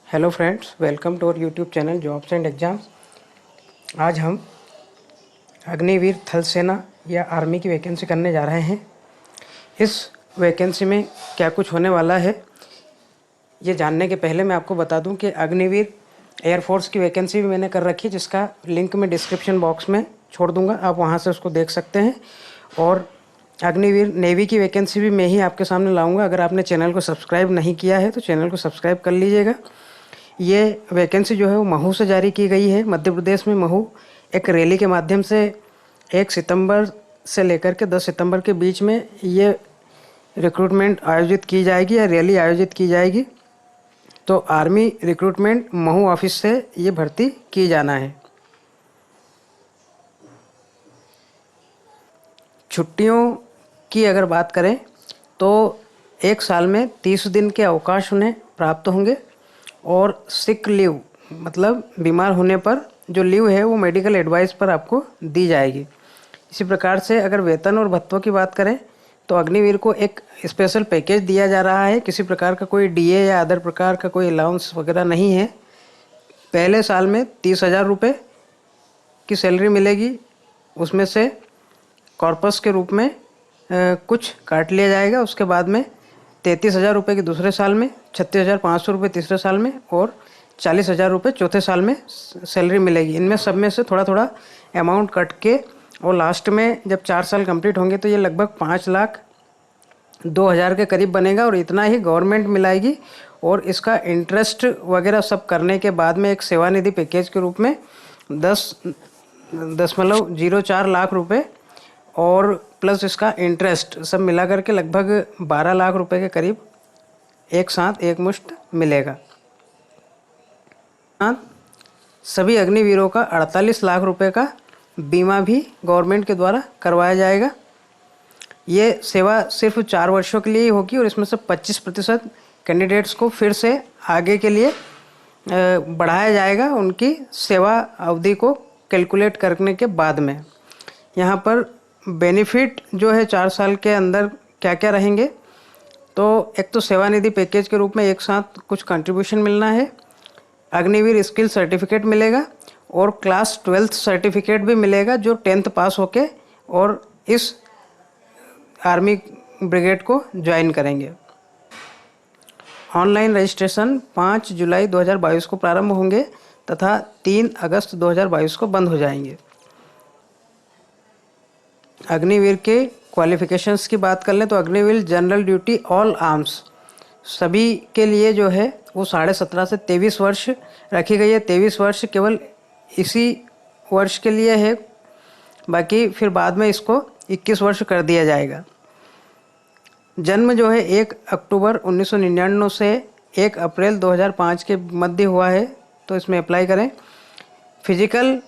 Hello friends, welcome to our YouTube channel jobs and exams. आज हम अग्निवीर थल सेना या आर्मी की वैकेंसी करने जा रहे हैं। इस वैकेंसी में क्या कुछ होने वाला है ये जानने के पहले मैं आपको बता दूं कि अग्निवीर एयरफोर्स की वैकेंसी भी मैंने कर रखी है, जिसका लिंक मैं डिस्क्रिप्शन बॉक्स में छोड़ दूंगा, आप वहां से उसको देख सकते हैं। और अग्निवीर नेवी की वैकेंसी भी मैं ही आपके सामने लाऊंगा। अगर आपने चैनल को सब्सक्राइब नहीं किया है तो चैनल को सब्सक्राइब कर लीजिएगा। ये वैकेंसी जो है वो महू से जारी की गई है। मध्य प्रदेश में महू एक रैली के माध्यम से 1 सितंबर से लेकर के 10 सितंबर के बीच में ये रिक्रूटमेंट आयोजित की जाएगी या रैली आयोजित की जाएगी। तो आर्मी रिक्रूटमेंट महू ऑफिस से ये भर्ती की जाना है। छुट्टियों की अगर बात करें तो एक साल में 30 दिन के अवकाश उन्हें प्राप्त होंगे और सिक लीव मतलब बीमार होने पर जो लीव है वो मेडिकल एडवाइस पर आपको दी जाएगी। इसी प्रकार से अगर वेतन और भत्तों की बात करें तो अग्निवीर को एक स्पेशल पैकेज दिया जा रहा है। किसी प्रकार का कोई डीए या अदर प्रकार का कोई अलाउंस वगैरह नहीं है। पहले साल में 30,000 रुपये की सैलरी मिलेगी, उसमें से कॉर्पस के रूप में कुछ काट लिया जाएगा। उसके बाद में 33,000 रुपये की दूसरे साल में, 36,500 रुपये तीसरे साल में और 40,000 रुपये चौथे साल में सैलरी मिलेगी। इनमें सब में से थोड़ा थोड़ा अमाउंट कट के और लास्ट में जब 4 साल कंप्लीट होंगे तो ये लगभग 5,02,000 के करीब बनेगा और इतना ही गवर्नमेंट मिलाएगी। और इसका इंटरेस्ट वगैरह सब करने के बाद में एक सेवानिधि पैकेज के रूप में 10.04 लाख रुपए और प्लस इसका इंटरेस्ट सब मिला करके लगभग 12 लाख रुपए के करीब एक साथ एक मुश्त मिलेगा। सभी अग्निवीरों का 48 लाख रुपए का बीमा भी गवर्नमेंट के द्वारा करवाया जाएगा। ये सेवा सिर्फ 4 वर्षों के लिए ही होगी और इसमें से 25% कैंडिडेट्स को फिर से आगे के लिए बढ़ाया जाएगा उनकी सेवा अवधि को कैलकुलेट करने के बाद में। यहाँ पर बेनिफिट जो है 4 साल के अंदर क्या क्या रहेंगे, तो एक तो सेवानिधि पैकेज के रूप में एक साथ कुछ कंट्रीब्यूशन मिलना है, अग्निवीर स्किल सर्टिफिकेट मिलेगा और क्लास 12th सर्टिफिकेट भी मिलेगा जो 10th पास होके और इस आर्मी ब्रिगेड को ज्वाइन करेंगे। ऑनलाइन रजिस्ट्रेशन 5 जुलाई 2022 को प्रारंभ होंगे तथा 3 अगस्त 2022 को बंद हो जाएंगे। अग्निवीर के क्वालिफिकेशंस की बात कर लें तो Agniveer general duty all arms सभी के लिए जो है वो 17.5 से 23 वर्ष रखी गई है। 23 वर्ष केवल इसी वर्ष के लिए है, बाकी फिर बाद में इसको 21 वर्ष कर दिया जाएगा। जन्म जो है 1 अक्टूबर 1999 से 1 अप्रैल 2005 के मध्य हुआ है, तो इसमें अप्लाई करें। फिजिकल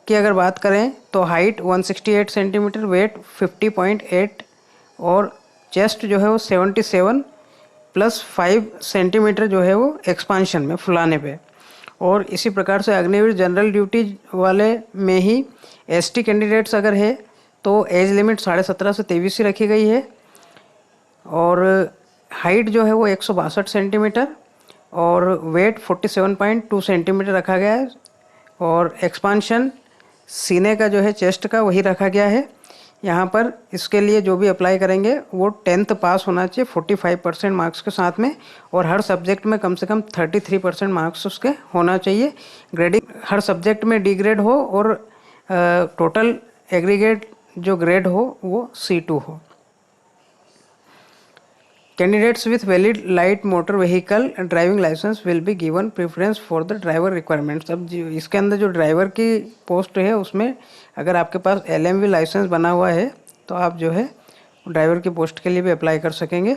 की अगर बात करें तो हाइट 168 सेंटीमीटर, वेट 50.8 और चेस्ट जो है वो 77 प्लस 5 सेंटीमीटर जो है वो एक्सपांशन में फुलाने पे। और इसी प्रकार से अग्निवीर जनरल ड्यूटी वाले में ही एसटी कैंडिडेट्स अगर है तो एज लिमिट 17.5 से 23 ही रखी गई है और हाइट जो है वो 162 सेंटीमीटर और वेट 47.2 सेंटीमीटर रखा गया है और एक्सपांशन सीने का जो है चेस्ट का वही रखा गया है। यहाँ पर इसके लिए जो भी अप्लाई करेंगे वो 10th पास होना चाहिए 45% मार्क्स के साथ में और हर सब्जेक्ट में कम से कम 33% मार्क्स उसके होना चाहिए। ग्रेडिंग हर सब्जेक्ट में डी ग्रेड हो और टोटल एग्रीगेट जो ग्रेड हो वो C2 हो। Candidates with valid light motor vehicle driving licence will be given preference for the driver requirements. अब इसके अंदर जो ड्राइवर की पोस्ट है उसमें अगर आपके पास LMV लाइसेंस बना हुआ है तो आप जो है ड्राइवर की पोस्ट के लिए भी अप्लाई कर सकेंगे।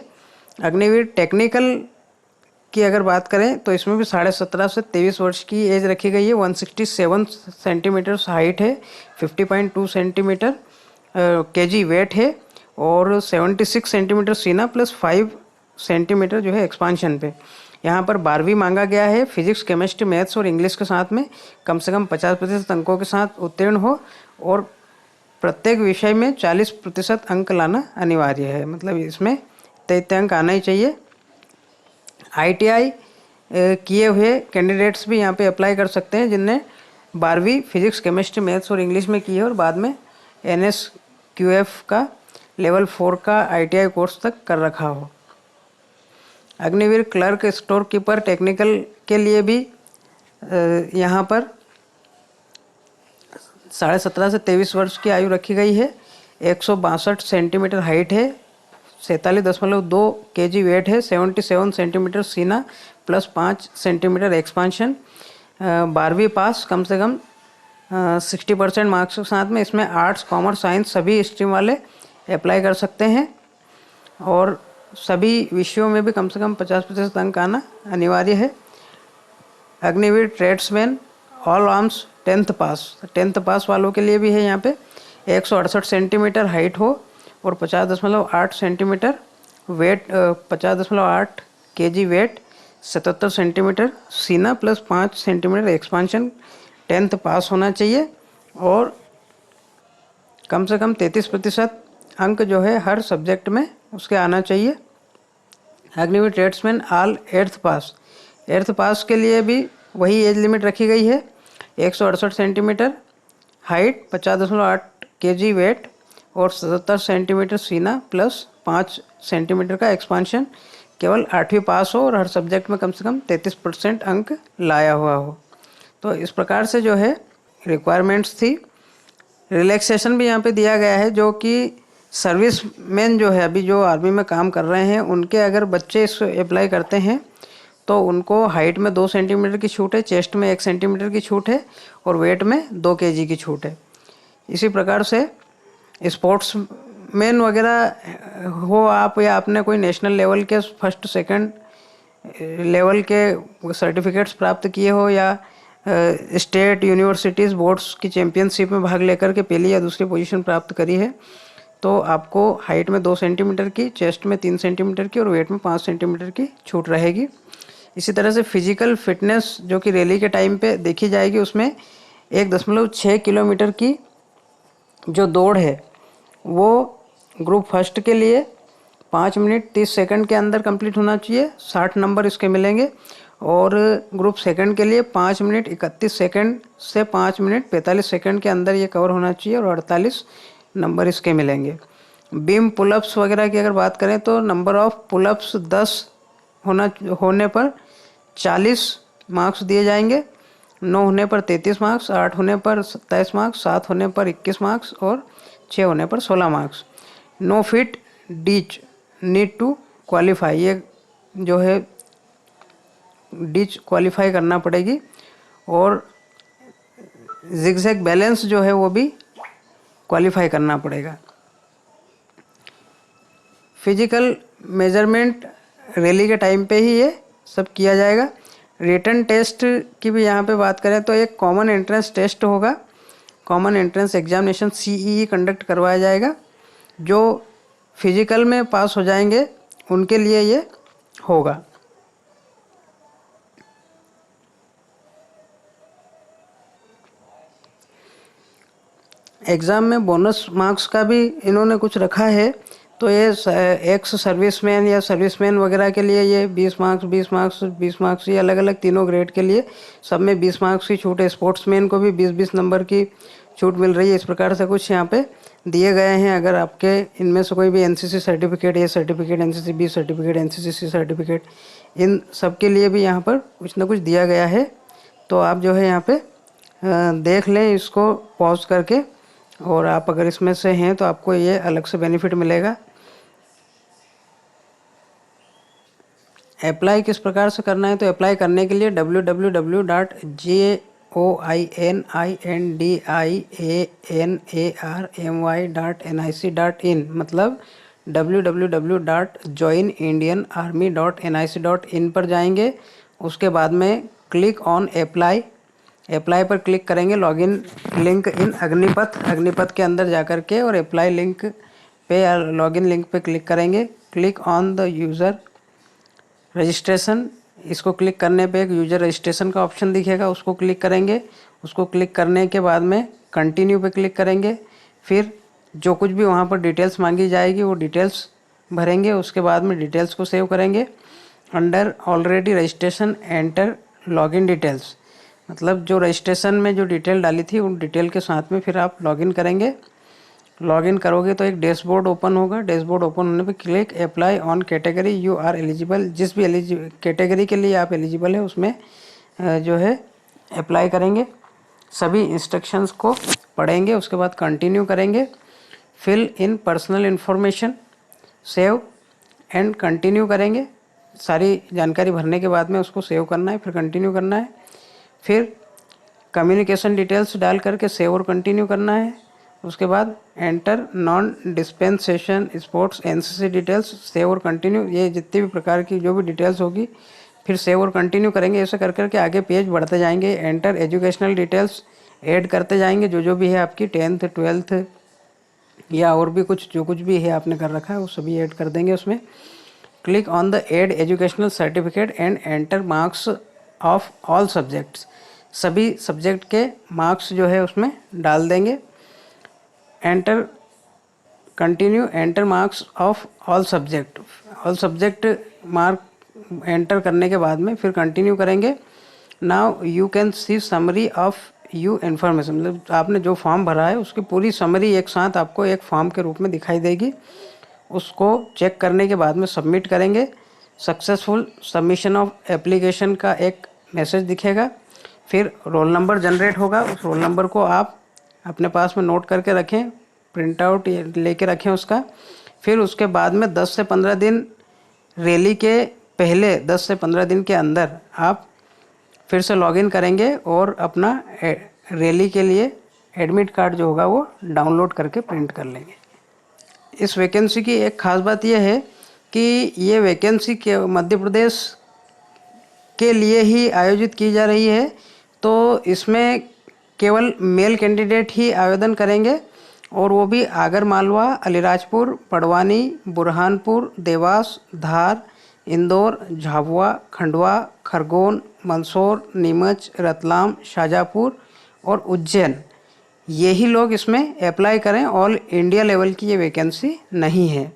अग्निवीर टेक्निकल की अगर बात करें तो इसमें भी 17.5 से 23 वर्ष की एज रखी गई है। 167 सेंटीमीटर हाइट है, 50.2 सेंटीमीटर kg वेट है और 76 सेंटीमीटर सीना प्लस 5 सेंटीमीटर जो है एक्सपांशन पे। यहाँ पर 12वीं मांगा गया है। फिजिक्स, केमिस्ट्री, मैथ्स और इंग्लिश के साथ में कम से कम 50% अंकों के साथ उत्तीर्ण हो और प्रत्येक विषय में 40% अंक लाना अनिवार्य है, मतलब इसमें 33 अंक आना ही चाहिए। ITI किए हुए कैंडिडेट्स भी यहाँ पे अप्लाई कर सकते हैं, जिनने 12वीं फिजिक्स, केमिस्ट्री, मैथ्स और इंग्लिश में की है और बाद में NSQF का लेवल 4 का ITI कोर्स तक कर रखा हो। Agniveer clerk, store keeper, technical के लिए भी यहाँ पर 17.5 से 23 वर्ष की आयु रखी गई है। 162 सेंटीमीटर हाइट है, 47.2 kg वेट है, 77 सेंटीमीटर सीना प्लस 5 सेंटीमीटर एक्सपांशन, 12वीं पास कम से कम 60% मार्क्स के साथ में। इसमें आर्ट्स, कॉमर्स, साइंस सभी स्ट्रीम वाले अप्लाई कर सकते हैं और सभी विषयों में भी कम से कम 50% अंक आना अनिवार्य है। Agniveer tradesman all arms 10th पास, 10th पास वालों के लिए भी है यहाँ पे। 168 सेंटीमीटर हाइट हो और 50.8 centimetre weight, 50.8 kg weight, 77 centimetre सीना plus 5 centimetre expansion, 10th pass होना चाहिए और कम से कम 33% अंक जो है हर सब्जेक्ट में उसके आना चाहिए। अग्निवीर ट्रेड्समैन ऑल 8th पास, 8th पास के लिए भी वही एज लिमिट रखी गई है। 168 सेंटीमीटर हाइट, 50.8 kg वेट और 77 सेंटीमीटर सीना प्लस 5 सेंटीमीटर का एक्सपांशन, केवल 8वीं पास हो और हर सब्जेक्ट में कम से कम 33% अंक लाया हुआ हो। तो इस प्रकार से जो है रिक्वायरमेंट्स थी। रिलैक्सेशन भी यहाँ पे दिया गया है, जो कि सर्विस मैन जो है अभी जो आर्मी में काम कर रहे हैं उनके अगर बच्चे इस अप्लाई करते हैं तो उनको हाइट में 2 सेंटीमीटर की छूट है, चेस्ट में 1 सेंटीमीटर की छूट है और वेट में 2 kg की छूट है। इसी प्रकार से स्पोर्ट्स मैन वगैरह हो आप या आपने कोई नेशनल लेवल के फर्स्ट सेकंड लेवल के सर्टिफिकेट्स प्राप्त किए हो या स्टेट, यूनिवर्सिटीज़, बोर्ड्स की चैम्पियनशिप में भाग लेकर के पहली या दूसरी पोजीशन प्राप्त करी है, तो आपको हाइट में 2 सेंटीमीटर की, चेस्ट में 3 सेंटीमीटर की और वेट में 5 सेंटीमीटर की छूट रहेगी। इसी तरह से फिजिकल फिटनेस जो कि रैली के टाइम पे देखी जाएगी, उसमें 1.6 किलोमीटर की जो दौड़ है वो ग्रुप फर्स्ट के लिए 5 मिनट 30 सेकंड के अंदर कंप्लीट होना चाहिए, 60 नंबर इसके मिलेंगे। और ग्रुप सेकंड के लिए 5 मिनट 31 सेकंड से 5 मिनट 45 सेकंड के अंदर ये कवर होना चाहिए और 48 नंबर इसके मिलेंगे। बीम पुलअप्स वगैरह की अगर बात करें तो नंबर ऑफ पुलअप्स 10 होने पर 40 मार्क्स दिए जाएंगे, 9 होने पर 33 मार्क्स, 8 होने पर 27 मार्क्स, 7 होने पर 21 मार्क्स और 6 होने पर 16 marks. No fit ditch need to qualify, ये जो है डीच क्वालिफाई करना पड़ेगी और जिगजैग बैलेंस जो है वो भी क्वालिफाई करना पड़ेगा। फिजिकल मेजरमेंट रैली के टाइम पे ही ये सब किया जाएगा। रिटन टेस्ट की भी यहाँ पे बात करें तो एक कॉमन एंट्रेंस टेस्ट होगा, common entrance examination CEE conduct करवाया जाएगा। जो फिजिकल में पास हो जाएंगे उनके लिए ये होगा। एग्ज़ाम में बोनस मार्क्स का भी इन्होंने कुछ रखा है, तो ये एक्स सर्विसमैन या सर्विसमैन वगैरह के लिए ये 20 मार्क्स 20 मार्क्स 20 मार्क्स, ये अलग अलग तीनों ग्रेड के लिए सब में 20 मार्क्स की छूट है। स्पोर्ट्समैन को भी 20-20 नंबर की छूट मिल रही है। इस प्रकार से कुछ यहाँ पे दिए गए हैं। अगर आपके इनमें से कोई भी NCC certificate, A certificate, NCC B certificate, NCC C certificate, इन सब के लिए भी यहाँ पर कुछ ना कुछ दिया गया है, तो आप जो है यहाँ पे देख लें इसको पॉज करके, और आप अगर इसमें से हैं तो आपको ये अलग से बेनिफिट मिलेगा। अप्लाई किस प्रकार से करना है, तो अप्लाई करने के लिए www.joinindianarmy.nic.in मतलब www.joinindianarmy.nic.in पर जाएंगे। उसके बाद में क्लिक ऑन अप्लाई पर क्लिक करेंगे। लॉगिन लिंक इन अग्निपथ के अंदर जाकर के और अप्लाई लिंक पे या लॉगिन लिंक पे क्लिक करेंगे। Click on the user registration, इसको क्लिक करने पे एक यूज़र रजिस्ट्रेशन का ऑप्शन दिखेगा, उसको क्लिक करेंगे। उसको क्लिक करने के बाद में कंटिन्यू पे क्लिक करेंगे। फिर जो कुछ भी वहाँ पर डिटेल्स मांगी जाएगी वो डिटेल्स भरेंगे। उसके बाद में डिटेल्स को सेव करेंगे under already registration enter login details, मतलब जो रजिस्ट्रेशन में जो डिटेल डाली थी उन डिटेल के साथ में फिर आप लॉगिन करेंगे। लॉगिन करोगे तो एक डैशबोर्ड ओपन होगा। डैशबोर्ड ओपन होने पे click apply on category you are eligible, जिस भी कैटेगरी के लिए आप एलिजिबल है उसमें जो है अप्लाई करेंगे। सभी इंस्ट्रक्शंस को पढ़ेंगे, उसके बाद कंटिन्यू करेंगे। Fill in personal information, save and continue करेंगे। सारी जानकारी भरने के बाद में उसको सेव करना है, फिर कंटिन्यू करना है। फिर कम्युनिकेशन डिटेल्स डाल करके सेव और कंटिन्यू करना है। उसके बाद enter non dispensation sports NCC details, save और कंटिन्यू। ये जितनी भी प्रकार की जो भी डिटेल्स होगी फिर सेव और कंटिन्यू करेंगे। ऐसे कर करके आगे पेज बढ़ते जाएंगे। एंटर एजुकेशनल डिटेल्स ऐड करते जाएंगे, जो भी है आपकी 10th 12th या और भी कुछ जो कुछ भी है आपने कर रखा है वो सभी ऐड कर देंगे उसमें। Click on the add educational certificate and enter marks of all subjects, सभी सब्जेक्ट के मार्क्स जो है उसमें डाल देंगे। Enter continue enter marks of all subject mark enter करने के बाद में फिर कंटिन्यू करेंगे। Now you can see summary of you information, मतलब आपने जो फॉर्म भरा है उसकी पूरी समरी एक साथ आपको एक फॉर्म के रूप में दिखाई देगी। उसको चेक करने के बाद में सबमिट करेंगे। सक्सेसफुल सबमिशन ऑफ एप्लीकेशन का एक मैसेज दिखेगा। फिर रोल नंबर जनरेट होगा। उस रोल नंबर को आप अपने पास में नोट करके रखें, प्रिंट आउट लेके रखें उसका। फिर उसके बाद में 10 से 15 दिन, रैली के पहले 10 से 15 दिन के अंदर आप फिर से लॉगिन करेंगे और अपना रैली के लिए एडमिट कार्ड जो होगा वो डाउनलोड करके प्रिंट कर लेंगे। इस वैकेंसी की एक ख़ास बात यह है कि ये वैकेंसी के मध्य प्रदेश के लिए ही आयोजित की जा रही है, तो इसमें केवल मेल कैंडिडेट ही आवेदन करेंगे और वो भी आगर मालवा, अलीराजपुर, बड़वानी, बुरहानपुर, देवास, धार, इंदौर, झाबुआ, खंडवा, खरगोन, मंदसौर, नीमच, रतलाम, शाजापुर और उज्जैन, यही लोग इसमें अप्लाई करें। ऑल इंडिया लेवल की ये वैकेंसी नहीं है,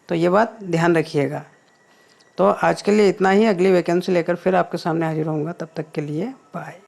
तो ये बात ध्यान रखिएगा। तो आज के लिए इतना ही। अगली वैकेंसी लेकर फिर आपके सामने हाजिर होऊंगा, तब तक के लिए बाय।